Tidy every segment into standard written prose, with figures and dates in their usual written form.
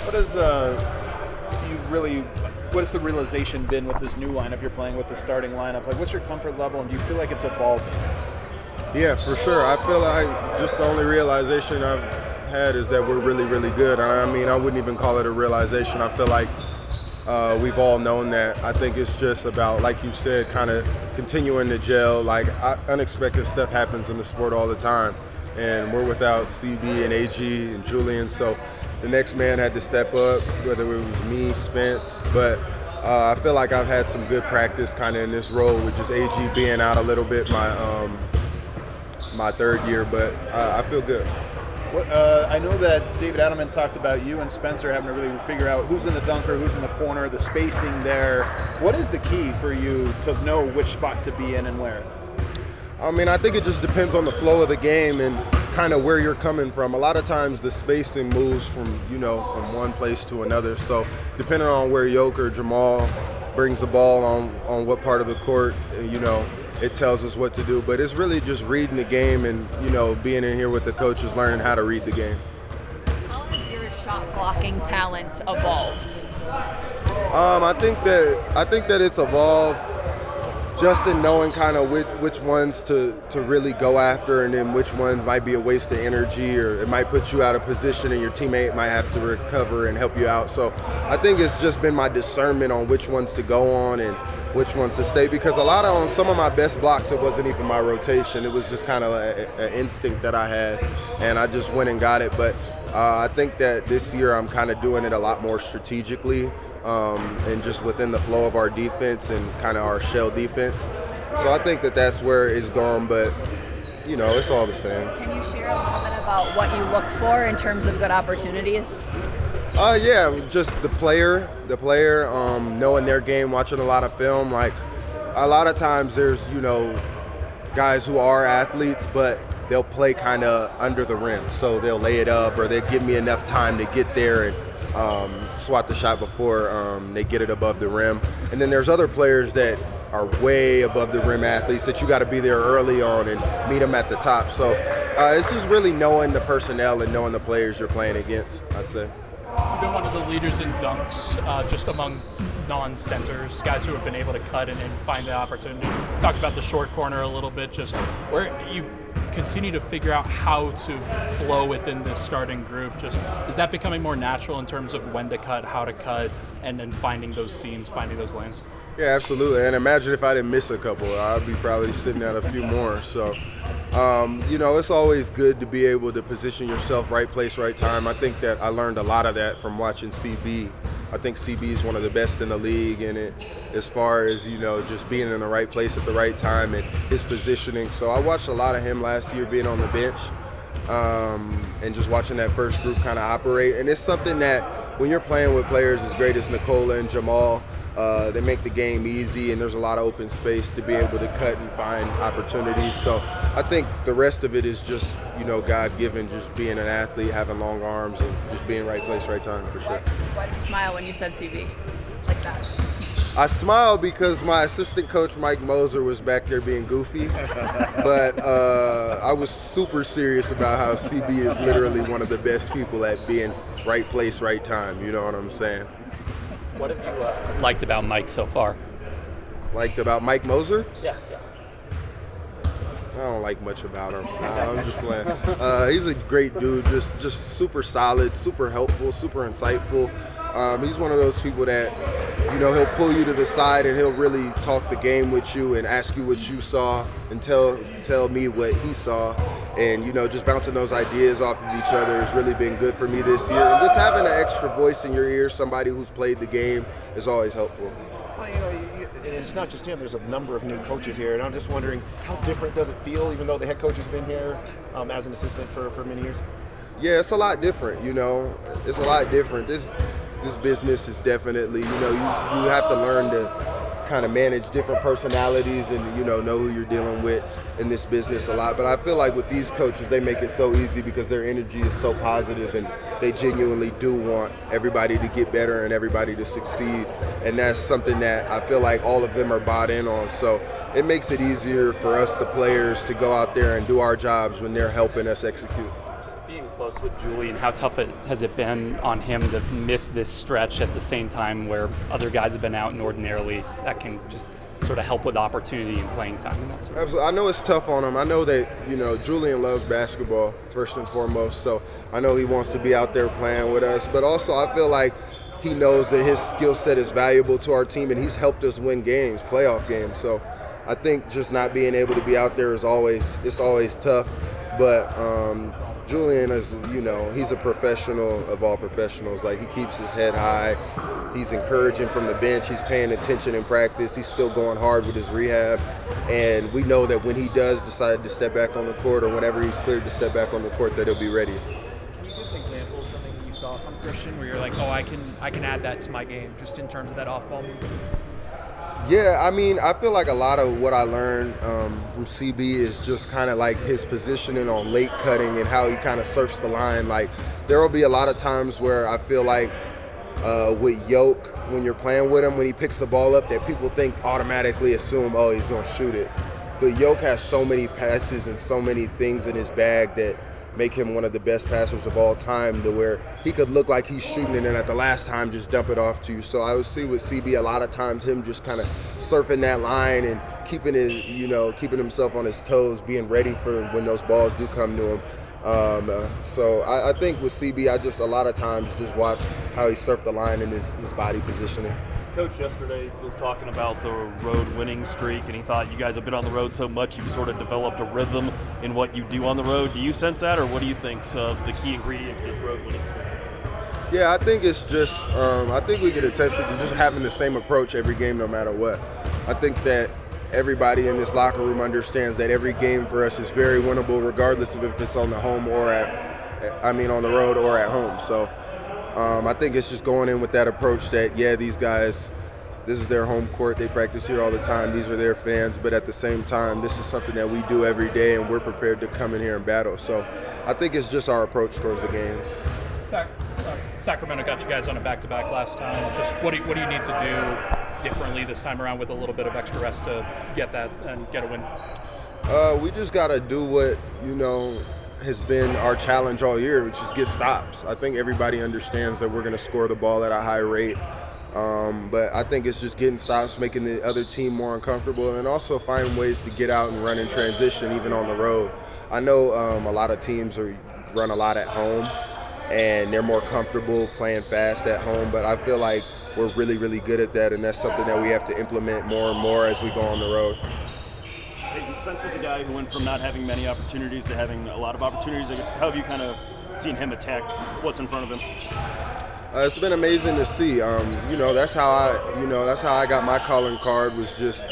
What has what has the realization been with this new lineup you're playing with, the starting lineup? Like, what's your comfort level, and do you feel like it's evolving? Yeah, for sure. I feel like just the only realization I've had is that we're really, really good. I mean, I wouldn't even call it a realization. I feel like we've all known that. I think it's just about, like you said, kind of continuing to gel. Like, unexpected stuff happens in the sport all the time. And we're without CB and AG and Julian, so the next man had to step up, whether it was me, Spence. But I feel like I've had some good practice kind of in this role with just AG being out a little bit my third year, but I feel good. I know that David Adelman talked about you and Spencer having to really figure out who's in the dunker, who's in the corner, the spacing there. What is the key for you to know which spot to be in and where? I mean, I think it just depends on the flow of the game and kind of where you're coming from. A lot of times the spacing moves from one place to another. So depending on where Yoke or Jamal brings the ball on what part of the court, it tells us what to do. But it's really just reading the game and, being in here with the coaches, learning how to read the game. How has your shot blocking talent evolved? I think that it's evolved just in knowing kind of which ones to really go after, and then which ones might be a waste of energy, or it might put you out of position and your teammate might have to recover and help you out. So I think it's just been my discernment on which ones to go on and which ones to stay, because on some of my best blocks, it wasn't even my rotation. It was just kind of an instinct that I had, and I just went and got it. But I think that this year I'm kind of doing it a lot more strategically, and just within the flow of our defense and kind of our shell defense. So I think that that's where it's going, but, it's all the same. Can you share a little bit about what you look for in terms of good opportunities? Yeah, just the player, knowing their game, watching a lot of film. Like, a lot of times there's, guys who are athletes, but they'll play kind of under the rim. So they'll lay it up, or they'll give me enough time to get there and swat the shot before they get it above the rim. And then there's other players that are way above the rim athletes that you got to be there early on and meet them at the top. So it's just really knowing the personnel and knowing the players you're playing against, I'd say. You've been one of the leaders in dunks, just among non-centers, guys who have been able to cut and find the opportunity. Talk about the short corner a little bit, just where you continue to figure out how to flow within this starting group. Just is that becoming more natural in terms of when to cut, how to cut, and then finding those seams, finding those lanes? Yeah, absolutely. And imagine if I didn't miss a couple, I'd be probably sitting at a few more. So, it's always good to be able to position yourself right place, right time. I think that I learned a lot of that from watching CB. I think CB is one of the best in the league in it, as far as, just being in the right place at the right time and his positioning. So I watched a lot of him last year being on the bench, and just watching that first group kind of operate. And it's something that when you're playing with players as great as Nikola and Jamal, they make the game easy, and there's a lot of open space to be able to cut and find opportunities. So I think the rest of it is just, God-given, just being an athlete, having long arms, and just being right place, right time, for sure. Why did you smile when you said CB like that? I smiled because my assistant coach, Mike Moser, was back there being goofy, but I was super serious about how CB is literally one of the best people at being right place, right time. You know what I'm saying? What have you liked about Mike so far? Liked about Mike Moser? Yeah. I don't like much about him. I'm just playing. He's a great dude, just super solid, super helpful, super insightful. He's one of those people that, he'll pull you to the side and he'll really talk the game with you and ask you what you saw and tell me what he saw. And, just bouncing those ideas off of each other has really been good for me this year. And just having an extra voice in your ear, somebody who's played the game, is always helpful. Well, and it's not just him. There's a number of new coaches here, and I'm just wondering, how different does it feel, even though the head coach has been here as an assistant for many years? Yeah, it's a lot different, It's a lot different. This business is definitely, you have to learn to kind of manage different personalities and, know who you're dealing with in this business a lot. But I feel like with these coaches, they make it so easy because their energy is so positive and they genuinely do want everybody to get better and everybody to succeed. And that's something that I feel like all of them are bought in on. So it makes it easier for us, the players, to go out there and do our jobs when they're helping us execute. Just being close with Julian. How tough has it been on him to miss this stretch at the same time where other guys have been out, and ordinarily that can just sort of help with opportunity and playing time and that sort of Absolutely. I know it's tough on him. I know that, Julian loves basketball first and foremost, so I know he wants to be out there playing with us. But also I feel like he knows that his skill set is valuable to our team, and he's helped us win games, playoff games. So I think just not being able to be out there it's always tough. But Julian is, he's a professional of all professionals. Like, he keeps his head high. He's encouraging from the bench. He's paying attention in practice. He's still going hard with his rehab. And we know that when he does decide to step back on the court, or whenever he's cleared to step back on the court, that he'll be ready. Can you give an example of something that you saw from Christian where you're like, oh, I can add that to my game, just in terms of that off-ball movement? Yeah, I mean, I feel like a lot of what I learned from CB is just kind of like his positioning on late cutting and how he kind of surfs the line. Like, there will be a lot of times where I feel like with Yoke, when you're playing with him, when he picks the ball up, that people automatically assume, oh, he's going to shoot it. But Yoke has so many passes and so many things in his bag that make him one of the best passers of all time, to where he could look like he's shooting and then at the last time just dump it off to you. So I would see with CB a lot of times him just kind of surfing that line and keeping himself on his toes, being ready for when those balls do come to him. So I think with CB, I just a lot of times just watch how he surfed the line and his body positioning. Coach yesterday was talking about the road winning streak, and he thought you guys have been on the road so much you've sort of developed a rhythm in what you do on the road. Do you sense that, or what do you think's the key ingredient to this road winning streak? Yeah, I think it's just I think we get attested to just having the same approach every game no matter what. I think that everybody in this locker room understands that every game for us is very winnable, regardless of if it's on the home or on the road or at home. So I think it's just going in with that approach that, yeah, these guys, this is their home court. They practice here all the time. These are their fans. But at the same time, this is something that we do every day, and we're prepared to come in here and battle. So I think it's just our approach towards the game. Sacramento got you guys on a back-to-back last time. Just what do you need to do differently this time around with a little bit of extra rest to get that and get a win? We just got to do what, has been our challenge all year, which is get stops. I think everybody understands that we're going to score the ball at a high rate. But I think it's just getting stops, making the other team more uncomfortable, and also finding ways to get out and run in transition even on the road. I know a lot of teams run a lot at home, and they're more comfortable playing fast at home, but I feel like we're really, really good at that, and that's something that we have to implement more and more as we go on the road. Peyton, Spencer's a guy who went from not having many opportunities to having a lot of opportunities. I guess, how have you kind of seen him attack what's in front of him? It's been amazing to see. That's how I got my calling card, was just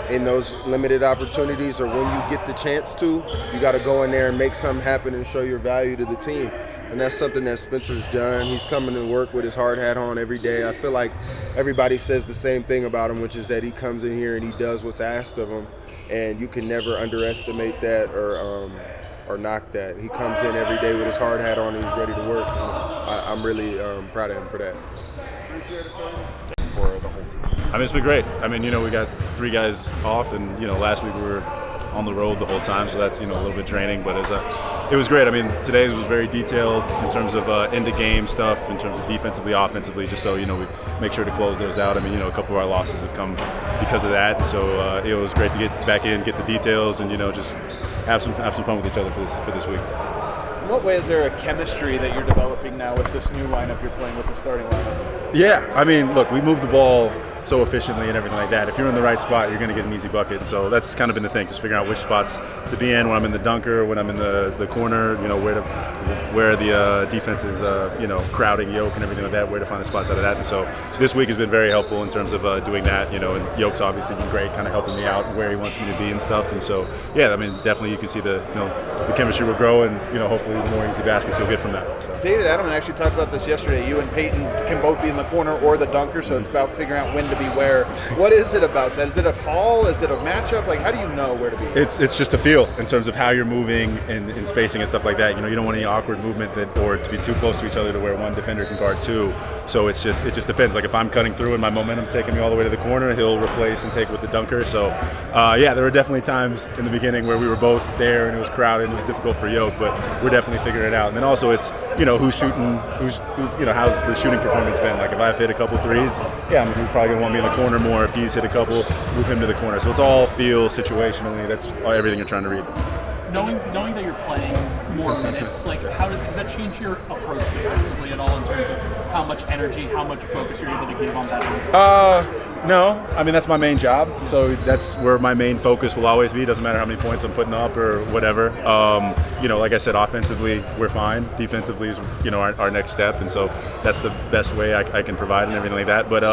in those limited opportunities, or when you get the chance to, you got to go in there and make something happen and show your value to the team. And that's something that Spencer's done. He's coming to work with his hard hat on every day. I feel like everybody says the same thing about him, which is that he comes in here and he does what's asked of him. And you can never underestimate that or knock that. He comes in every day with his hard hat on and he's ready to work. I'm really proud of him for that. For the whole team. I mean, it's been great. I mean, we got 3 guys off, and last week we were on the road the whole time, so that's a little bit draining. But it was great. I mean, today's was very detailed in terms of end of game stuff, in terms of defensively, offensively, just so we make sure to close those out. I mean, a couple of our losses have come because of that. So it was great to get back in, get the details, and just have some fun with each other for this week. In what way is there a chemistry that you're developing now with this new lineup you're playing with, the starting lineup? Yeah, I mean, look, we move the ball so efficiently and everything like that. If you're in the right spot, you're going to get an easy bucket. So that's kind of been the thing, just figuring out which spots to be in when I'm in the dunker, when I'm in the corner, where the defense is, crowding Yoke and everything like that, where to find the spots out of that. And so this week has been very helpful in terms of doing that, and Yoke's obviously been great, kind of helping me out where he wants me to be and stuff. And so, yeah, I mean, definitely you can see the chemistry will grow, and, hopefully the more easy baskets you'll get from that. So. David Adelman actually talked about this yesterday. You and Peyton can both be in the corner or the dunker, so it's about figuring out when to beware. What is it about that? Is it a call? Is it a matchup? Like, how do you know where to be? It's just a feel in terms of how you're moving and spacing and stuff like that. You don't want any awkward movement or to be too close to each other to where one defender can guard two. So it just depends. Like if I'm cutting through and my momentum's taking me all the way to the corner, he'll replace and take with the dunker. So yeah, there were definitely times in the beginning where we were both there and it was crowded and it was difficult for Yoke, but we're definitely figuring it out. And then also it's who's shooting, how's the shooting performance been? Like if I've hit a couple threes, yeah, he's probably gonna want me in the corner more. If he's hit a couple, move him to the corner. So it's all feel situationally. That's everything you're trying to read. Knowing that you're playing more minutes, like does that change your approach defensively at all in terms of how much energy, how much focus you're able to give on that? No, I mean that's my main job, so that's where my main focus will always be. Doesn't matter how many points I'm putting up or whatever. Like I said, offensively we're fine. Defensively is our next step, and so that's the best way I can provide and everything like that. But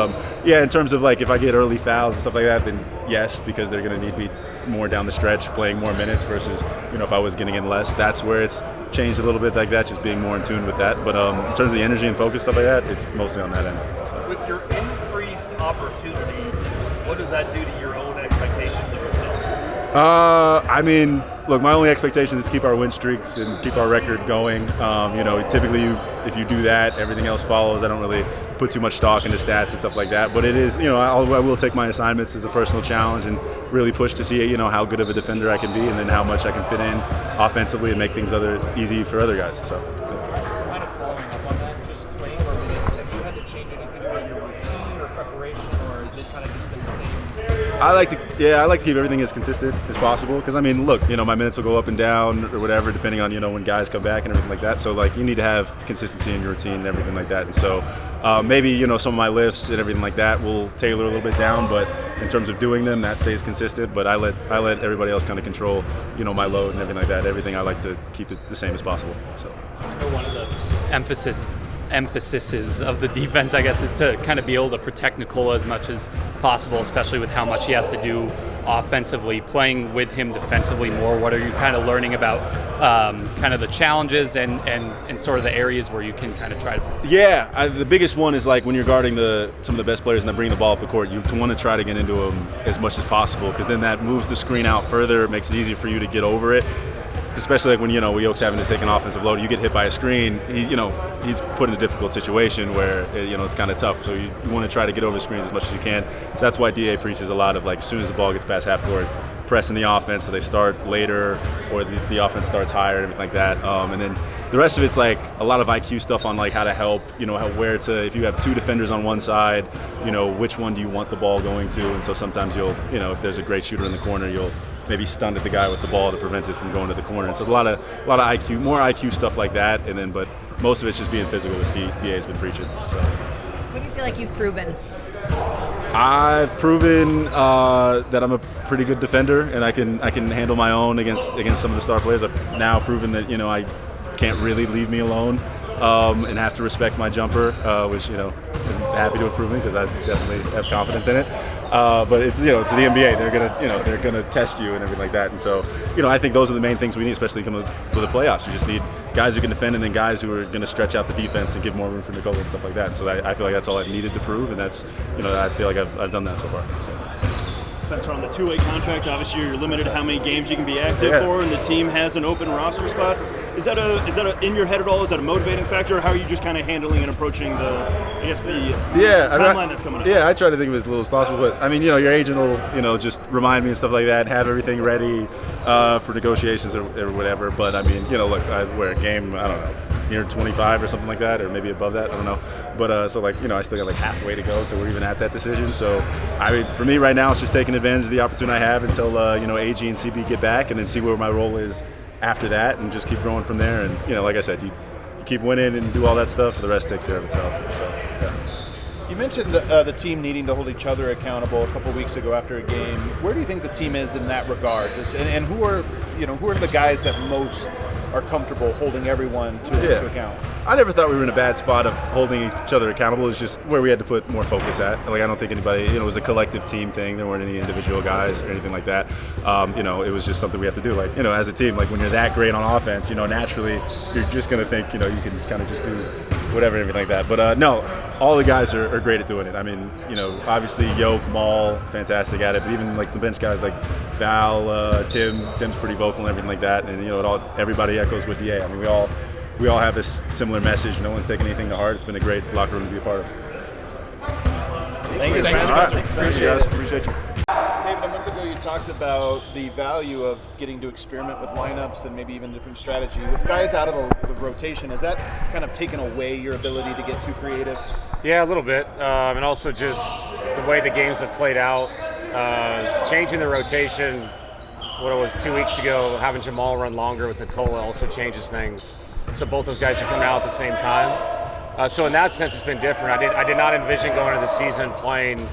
yeah, in terms of like if I get early fouls and stuff like that, then yes, because they're going to need me more down the stretch, playing more minutes versus if I was getting in less. That's where it's changed a little bit like that, just being more in tune with that. But in terms of the energy and focus stuff like that, it's mostly on that end. So. With your increased opportunity, what does that do to your own expectations of yourself? I mean, look, my only expectation is to keep our win streaks and keep our record going. Typically, if you do that, everything else follows. I don't really put too much stock into stats and stuff like that. But it is, I will take my assignments as a personal challenge and really push to see, how good of a defender I can be, and then how much I can fit in offensively and make things easy for other guys. So. Kind of following up on that, just playing more minutes. Have you had to change anything about your routine or preparation, or is it kind of just been the same? I like to keep everything as consistent as possible because I mean, look, my minutes will go up and down or whatever depending on when guys come back and everything like that. So like you need to have consistency in your routine and everything like that. And so maybe some of my lifts and everything like that will tailor a little bit down, but in terms of doing them, that stays consistent. But I let everybody else kind of control my load and everything like that. Everything I like to keep it the same as possible. So one of the emphases of the defense, I guess, is to kind of be able to protect Nikola as much as possible, especially with how much he has to do offensively. Playing with him defensively more, what are you kind of learning about kind of the challenges and sort of the areas where you can kind of try to... Yeah, the biggest one is like when you're guarding some of the best players and they bring the ball up the court, you want to try to get into them as much as possible because then that moves the screen out further, it makes it easier for you to get over it. Especially like when Yoke's having to take an offensive load, you get hit by a screen. He's put in a difficult situation where it's kind of tough. So you want to try to get over the screens as much as you can. So that's why DA preaches a lot of like as soon as the ball gets past half court, pressing the offense so they start later or the offense starts higher and everything like that. And then the rest of it's like a lot of IQ stuff on like how to help. If you have two defenders on one side, which one do you want the ball going to? And so sometimes you'll if there's a great shooter in the corner, you'll maybe stun at the guy with the ball to prevent it from going to the corner. And so a lot of IQ, more IQ stuff like that. And then, but most of it's just being physical, which DA has been preaching. So. What do you feel like you've proven? I've proven that I'm a pretty good defender, and I can handle my own against some of the star players. I've now proven that I can't really leave me alone and have to respect my jumper, which is happy to have proven because I definitely have confidence in it. But it's it's the NBA. They're gonna test you and everything like that. And so I think those are the main things we need, especially coming with the playoffs. You just need guys who can defend and then guys who are going to stretch out the defense and give more room for Nikola and stuff like that. And so I feel like that's all I've needed to prove, and that's I feel like I've done that so far. So. Spencer, on the two-way contract, obviously you're limited to how many games you can be active for, and the team has an open roster spot. Is that in your head at all? Is that a motivating factor? Or how are you just kind of handling and approaching the timeline that's coming up? Yeah, I try to think of it as little as possible, but I mean, your agent will just remind me and stuff like that, have everything ready for negotiations or whatever. But I mean, look, we're a game, I don't know, near 25 or something like that, or maybe above that, I don't know. But so like, I still got like halfway to go till we're even at that decision. So I mean, for me right now, it's just taking advantage of the opportunity I have until AG and CB get back, and then see where my role is after that, and just keep growing from there. And like I said, you keep winning and do all that stuff, the rest takes care of itself. So yeah. You mentioned the team needing to hold each other accountable a couple weeks ago after a game. Where do you think the team is in that regard? And who are the guys that most are comfortable holding everyone to account? I never thought we were in a bad spot of holding each other accountable. It's just where we had to put more focus at. Like, I don't think anybody, it was a collective team thing. There weren't any individual guys or anything like that. It was just something we have to do. Like, as a team, like when you're that great on offense, naturally you're just going to think, you can kind of just do whatever, everything like that. But no, all the guys are great at doing it. I mean, obviously Yoke, Maul, fantastic at it, but even like the bench guys like Val, Tim's pretty vocal and everything like that, and everybody echoes with DA. I mean, we all have this similar message. No one's taking anything to heart. It's been a great locker room to be a part of. Thank you, man. All right. Thank you, guys. Appreciate you. David, a month ago you talked about the value of getting to experiment with lineups and maybe even different strategy. With guys out of the rotation, has that kind of taken away your ability to get too creative? Yeah, a little bit. And also just the way the games have played out. Changing the rotation, what it was 2 weeks ago, having Jamal run longer with Nicola also changes things. So both those guys are coming out at the same time. So in that sense, it's been different. I did not envision going into the season playing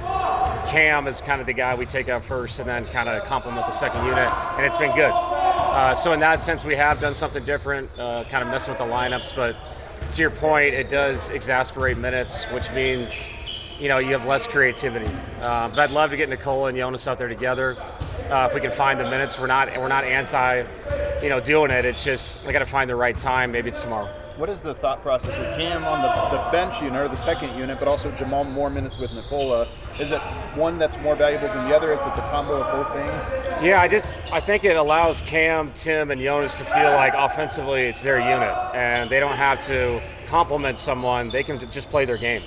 Cam as kind of the guy we take out first and then kind of complement the second unit, and it's been good. So in that sense, we have done something different, kind of messing with the lineups, but to your point, it does exasperate minutes, which means, you have less creativity. But I'd love to get Nicola and Jonas out there together. If we can find the minutes, we're not anti, doing it. It's just we got to find the right time. Maybe it's tomorrow. What is the thought process with Cam on the bench unit or the second unit, but also Jamal more minutes with Nicola? Is it one that's more valuable than the other? Is it the combo of both things? Yeah, I think it allows Cam, Tim, and Jonas to feel like offensively it's their unit, and they don't have to complement someone. They can just play their game.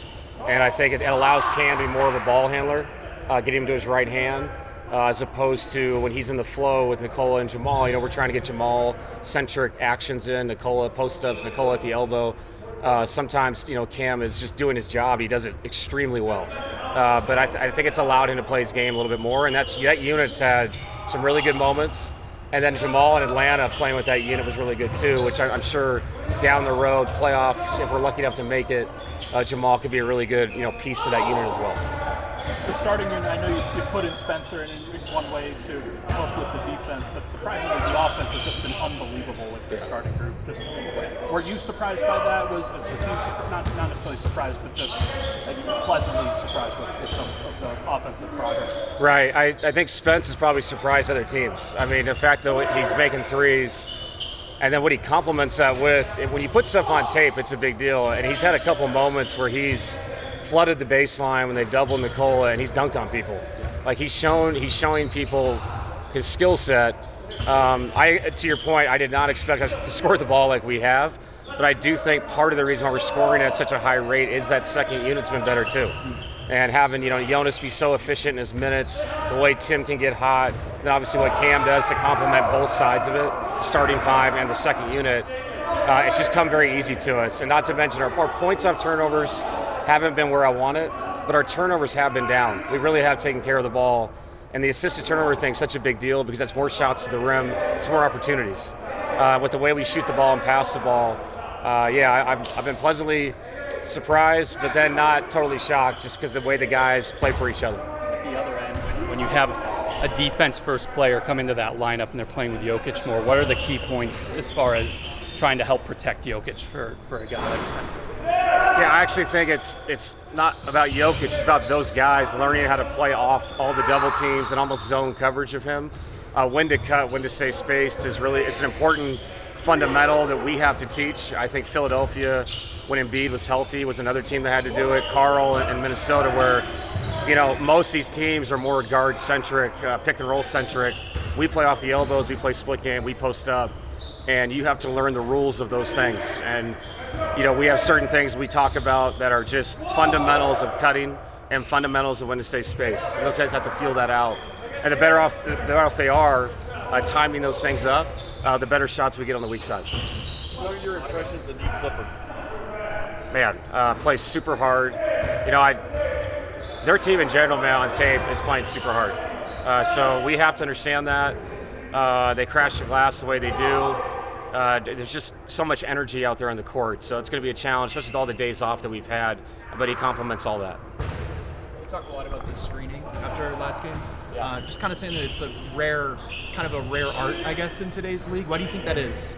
And I think it allows Cam to be more of a ball handler, get him to his right hand, as opposed to when he's in the flow with Nicola and Jamal. We're trying to get Jamal-centric actions in, Nicola post-ups, Nicola at the elbow. Sometimes, Cam is just doing his job. He does it extremely well. But I think it's allowed him to play his game a little bit more, and that unit's had some really good moments. And then Jamal in Atlanta playing with that unit was really good too, which I'm sure down the road, playoffs, if we're lucky enough to make it, Jamal could be a really good piece to that unit as well. The starting unit, I know you put in Spencer in one way to help with the defense, but surprisingly the offense has just been unbelievable with the starting group. Just were you surprised by that? Was the team not necessarily surprised, but just pleasantly surprised with some of the offensive progress? Right. I think Spence has probably surprised other teams. I mean, the fact that he's making threes, and then what he complements that with, when you put stuff on tape, it's a big deal. And he's had a couple moments where he's flooded the baseline when they've doubled Nicola, and he's dunked on people. Like he's showing people his skill set. To your point, I did not expect us to score the ball like we have, but I do think part of the reason why we're scoring at such a high rate is that second unit's been better too. And having Jonas be so efficient in his minutes, the way Tim can get hot, then obviously what Cam does to complement both sides of it, starting five and the second unit, it's just come very easy to us. And not to mention our points off turnovers haven't been where I want it, but our turnovers have been down. We really have taken care of the ball. And the assisted turnover thing is such a big deal because that's more shots to the rim, it's more opportunities. With the way we shoot the ball and pass the ball, I've been pleasantly surprised, but then not totally shocked just because the way the guys play for each other. At the other end, when you have a defense-first player come into that lineup and they're playing with Jokic more, what are the key points as far as trying to help protect Jokic for a guy like Spencer? Yeah, I actually think it's not about Jokic, it's about those guys learning how to play off all the double teams and almost zone coverage of him. When to cut, when to save space it's an important fundamental that we have to teach. I think Philadelphia, when Embiid was healthy, was another team that had to do it. Carl in Minnesota, where most of these teams are more guard-centric, pick-and-roll-centric. We play off the elbows, we play split game, we post up. And you have to learn the rules of those things. And, we have certain things we talk about that are just fundamentals of cutting and fundamentals of when to stay spaced. And those guys have to feel that out. And the better off they are timing those things up, the better shots we get on the weak side. What are your impressions of Nick Clifford? Man, plays super hard. Their team in general, man, on tape is playing super hard. So we have to understand that. They crash the glass the way they do. There's just so much energy out there on the court, so it's going to be a challenge, especially with all the days off that we've had, but he complements all that. We talked a lot about the screening after last game. Just kind of saying that it's a rare art, I guess, in today's league. Why do you think that is?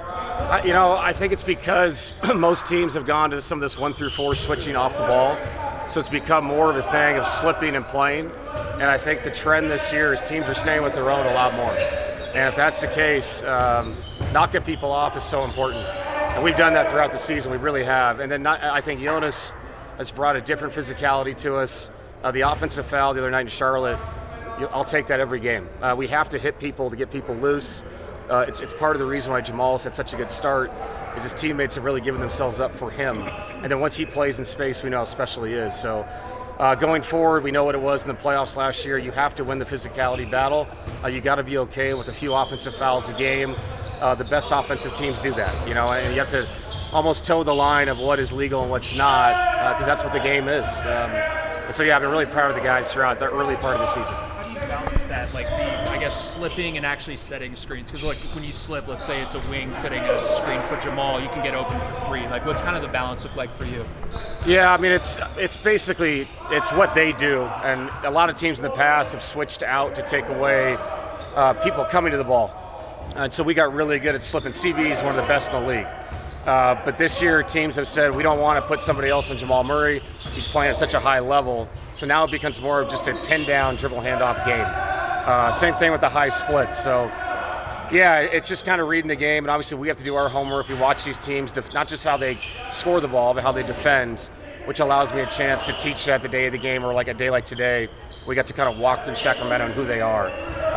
I think it's because most teams have gone to some of this 1-4 switching off the ball, so it's become more of a thing of slipping and playing. And I think the trend this year is teams are staying with their own a lot more. And if that's the case, knocking people off is so important. And we've done that throughout the season. We really have. And then I think Jonas has brought a different physicality to us. The offensive foul the other night in Charlotte, I'll take that every game. We have to hit people to get people loose. It's part of the reason why Jamal's had such a good start, is his teammates have really given themselves up for him. And then once he plays in space, we know how special he is. So going forward, we know what it was in the playoffs last year. You have to win the physicality battle. You got to be okay with a few offensive fouls a game. The best offensive teams do that, and you have to almost toe the line of what is legal and what's not, because that's what the game is. And so, I've been really proud of the guys throughout the early part of the season. How do you balance that, like I guess slipping and actually setting screens? Because like when you slip, let's say it's a wing setting a screen for Jamal, you can get open for three. Like what's kind of the balance look like for you? Yeah, I mean it's basically it's what they do, and a lot of teams in the past have switched out to take away people coming to the ball, and so we got really good at slipping. CB is one of the best in the league. But this year, teams have said, we don't want to put somebody else on Jamal Murray. He's playing at such a high level. So now it becomes more of just a pin-down, dribble handoff game. Same thing with the high split. So, it's just kind of reading the game. And obviously, we have to do our homework. We watch these teams, not just how they score the ball, but how they defend, which allows me a chance to teach that the day of the game, or like a day like today, we got to kind of walk through Sacramento and who they are.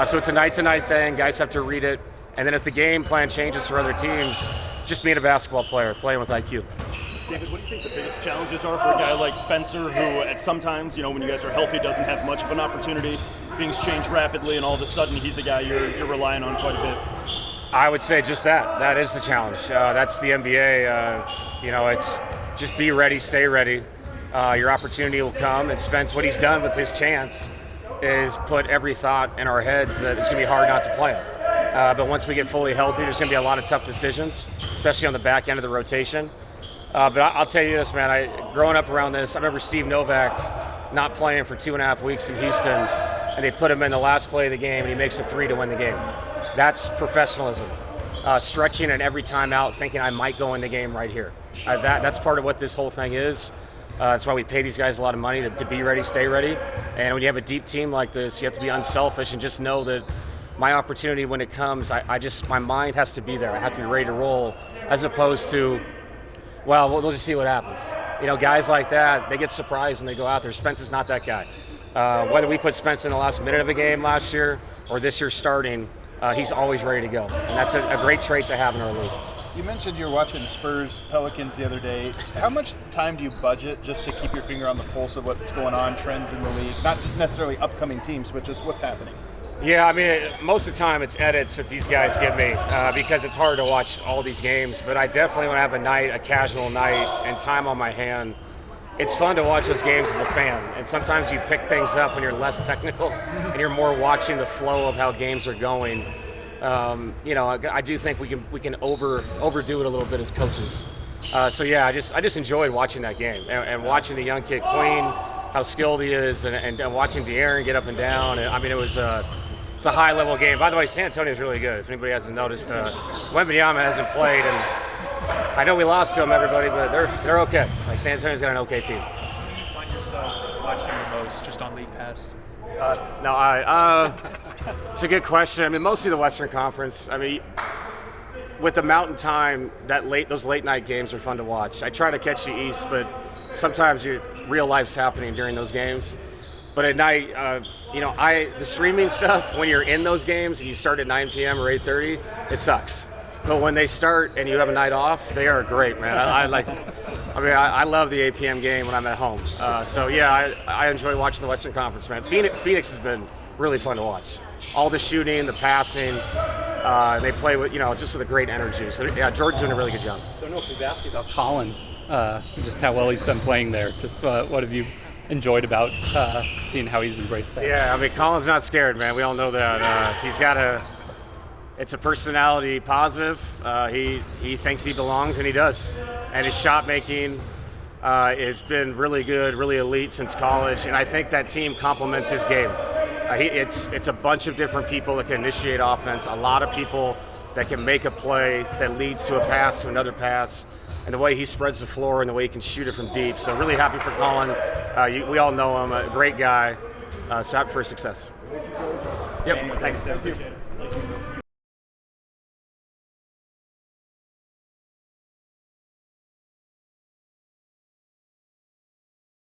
So it's a night-to-night thing. Guys have to read it. And then if the game plan changes for other teams, just being a basketball player, playing with IQ. David, what do you think the biggest challenges are for a guy like Spencer, who at sometimes, when you guys are healthy, doesn't have much of an opportunity? Things change rapidly, and all of a sudden he's a guy you're relying on quite a bit. I would say just that. That is the challenge. That's the NBA. It's just be ready, stay ready. Your opportunity will come. And Spence, what he's done with his chance is put every thought in our heads that it's going to be hard not to play him. But once we get fully healthy, there's going to be a lot of tough decisions, especially on the back end of the rotation. But I'll tell you this, man. Growing up around this, I remember Steve Novak not playing for 2.5 weeks in Houston, and they put him in the last play of the game, and he makes a three to win the game. That's professionalism. Stretching and every time out, thinking I might go in the game right here. That's part of what this whole thing is. That's why we pay these guys a lot of money to be ready, stay ready. And when you have a deep team like this, you have to be unselfish and just know that my opportunity when it comes, my mind has to be there. I have to be ready to roll, as opposed to, we'll just see what happens. Guys like that, they get surprised when they go out there. Spence is not that guy. Whether we put Spence in the last minute of a game last year or this year starting, he's always ready to go. And that's a great trait to have in our league. You mentioned you were watching Spurs Pelicans the other day. How much time do you budget just to keep your finger on the pulse of what's going on, trends in the league? Not necessarily upcoming teams, but just what's happening. Yeah, I mean, most of the time it's edits that these guys give me because it's hard to watch all these games. But I definitely want to have a casual night, and time on my hand. It's fun to watch those games as a fan. And sometimes you pick things up when you're less technical and you're more watching the flow of how games are going. I do think we can overdo it a little bit as coaches. I just enjoyed watching that game and watching the young kid Queen, how skilled he is, and watching De'Aaron get up and down. It's a high level game. By the way, San Antonio is really good. If anybody hasn't noticed, Wembanyama hasn't played, and I know we lost to him, everybody, but they're okay. Like San Antonio's got an okay team. Who do you find yourself watching the most, just on League Pass? It's a good question. I mean, mostly the Western Conference. I mean, with the Mountain Time, those late night games are fun to watch. I try to catch the East, but sometimes real life's happening during those games. But at night, the streaming stuff, when you're in those games and you start at 9 p.m. or 8:30, it sucks. But when they start and you have a night off, they are great, man. I love the 8 p.m. game when I'm at home. I enjoy watching the Western Conference, man. Phoenix has been really fun to watch. All the shooting, the passing, they play with, just with a great energy. So Jordan's doing a really good job. I don't know if we've asked you about Colin, just how well he's been playing there. Just what have you enjoyed about seeing how he's embraced that? Yeah, I mean, Colin's not scared, man. We all know that. He's got it's a personality positive. He thinks he belongs, and he does. And his shot making has been really good, really elite since college. And I think that team complements his game. It's a bunch of different people that can initiate offense, a lot of people that can make a play that leads to a pass to another pass, and the way he spreads the floor and the way he can shoot it from deep. So really happy for Colin. We all know him, a great guy. So happy for his success. Yep, thanks. Appreciate it.